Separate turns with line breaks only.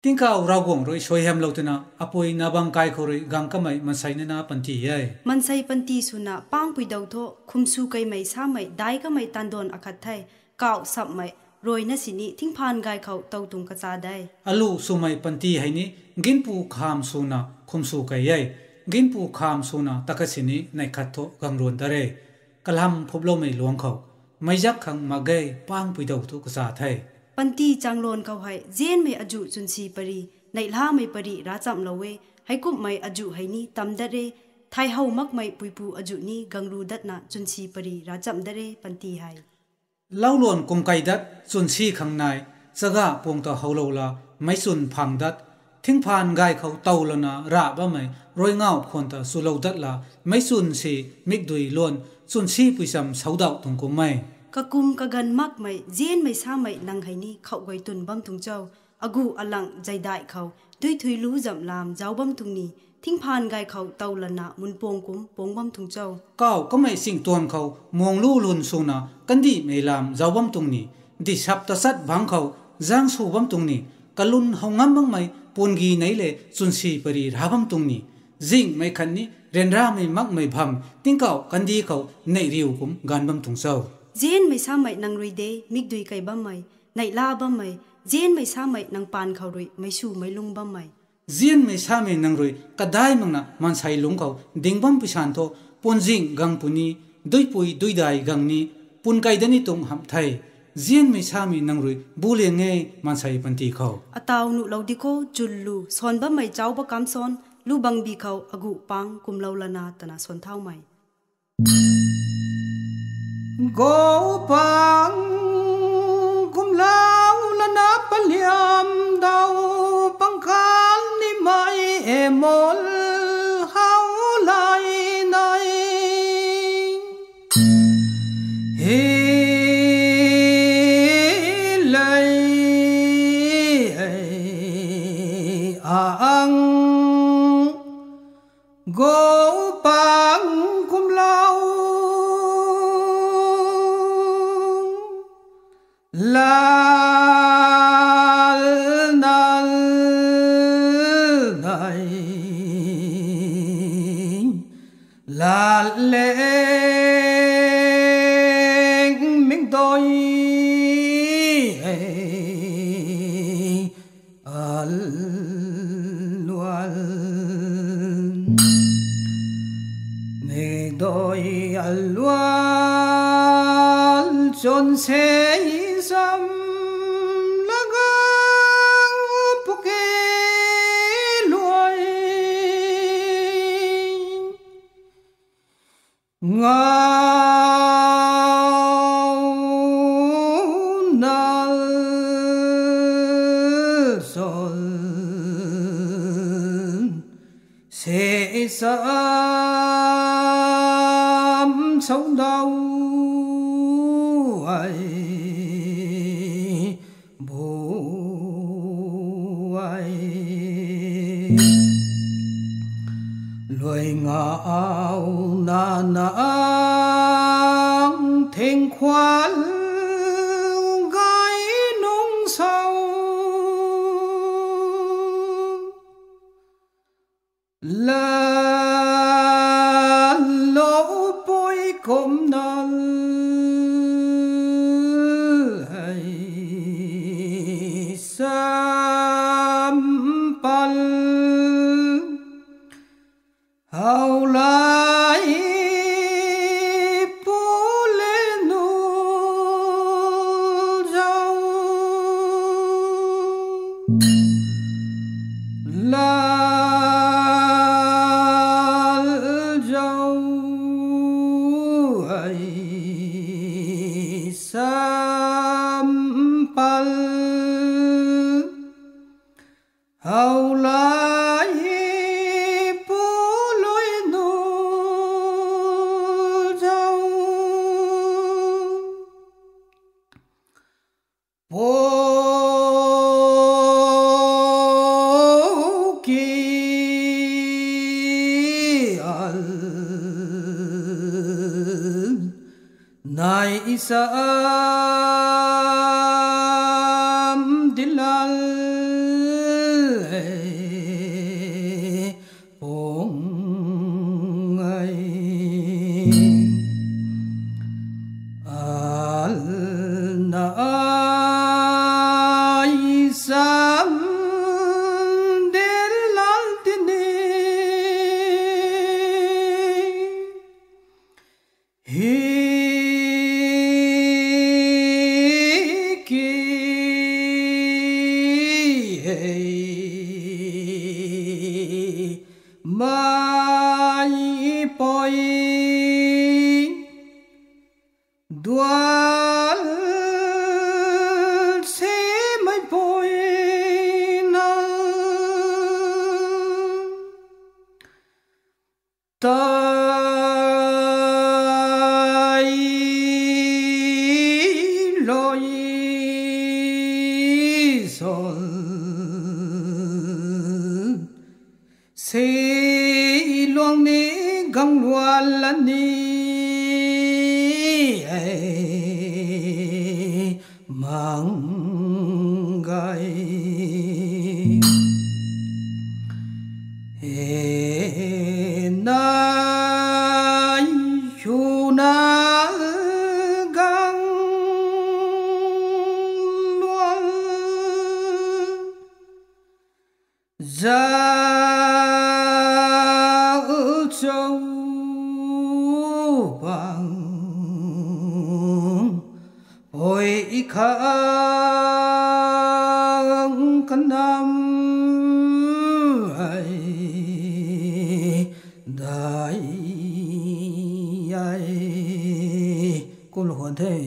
Tingka uragong roi soyhem lautina apoi nabang kai khoroi gangkamai mansai na panti yai.
Mansai panti suna pang pui dau tho khumsu kai mai sa mai dai ka mai tandon akhat thai kaw sap mai roi na sini thing phan gai khau tau tung ka cha dai.
Alu sumai panti haini ginpu kham suna khumsu kai yai. Ginpu kham suna takasini nai khatho gangron dare. Kalam phoblo mai luang khau. Maijak khang magai pang pui dau tu ka sa thai.
Panti changlon kau hai jen mai aju chunsi pari nai la mai pari ra cham lawe hai kup mai aju hai ni tam dare thai hau mak mai puipu aju ni gangru dat na chunsi pari ra cham dare panti hai.
Laulon kong kai dat chunsi khang nai saga pong ta haulola mai sun phang dat thing phan gai khau taulana ra ba mai roi ngau khon ta sulo dat la mai sun si mikdui lon chunsi puisam saudau tung ko mai.
Kakum kagan mak mai jen mai sa mai nang hai ni khau goi tun bam tung chau agu alang jai dai khau dui thui lu jam lam jaw bam tung ni thing phan gai khau taulana mun pong kum pong bam tung chau
Kau có mấy sinh tuần khâu mong lu lun su na kan di me lam zaw bam tung ni di sap ta sat bang khâu giang su bam tung ni kalun hong ngam bang mai pon gi nei le chun si pari ra bam tung ni jing mai khan ni ren ra mai mak mai pham ting kau kan di khâu nei riu kum gan bam tung sau
jen mai sa mai nang rui de mik dui kai bam mai nai la bam mai jen mai sa mai nang pan khau rui mai su mai lung bam mai
jian mai sa mai nang roi kadai mang na man sai lung khâu ding bam pisan tho pon jing gang puni doi pui doi dai gang ni pun kai dani tung ham thai jian mai sa mai nang roi bu le nge man sai panti khâu
ataw nu lodi ko jullu son bam mai chaw ba kam son lu bang bi khau agu pang kum laulana tana son thau mai
Go pang kum lao lana paliam dau pangkal ni mai emol hau lai nai he lai ang go pang kum lao lal nal nai lal leng ming doi al lual ming doi al lual chon se sam lagang puke luai ngau nal sol se sam sống đau ai loài ngạo na nang thênh khoan gái nung sâu là lỗ bôi côm nal hay sam pal hau lai pu le nu rau la rau ai sam pal hau lai nai isam dilal dual se mai poi na tai loi sol se luang ni gang luan lan ni mang gai na yu na gang luan za châu bằng ôi khang căn nam ai đại ai cô lộn thế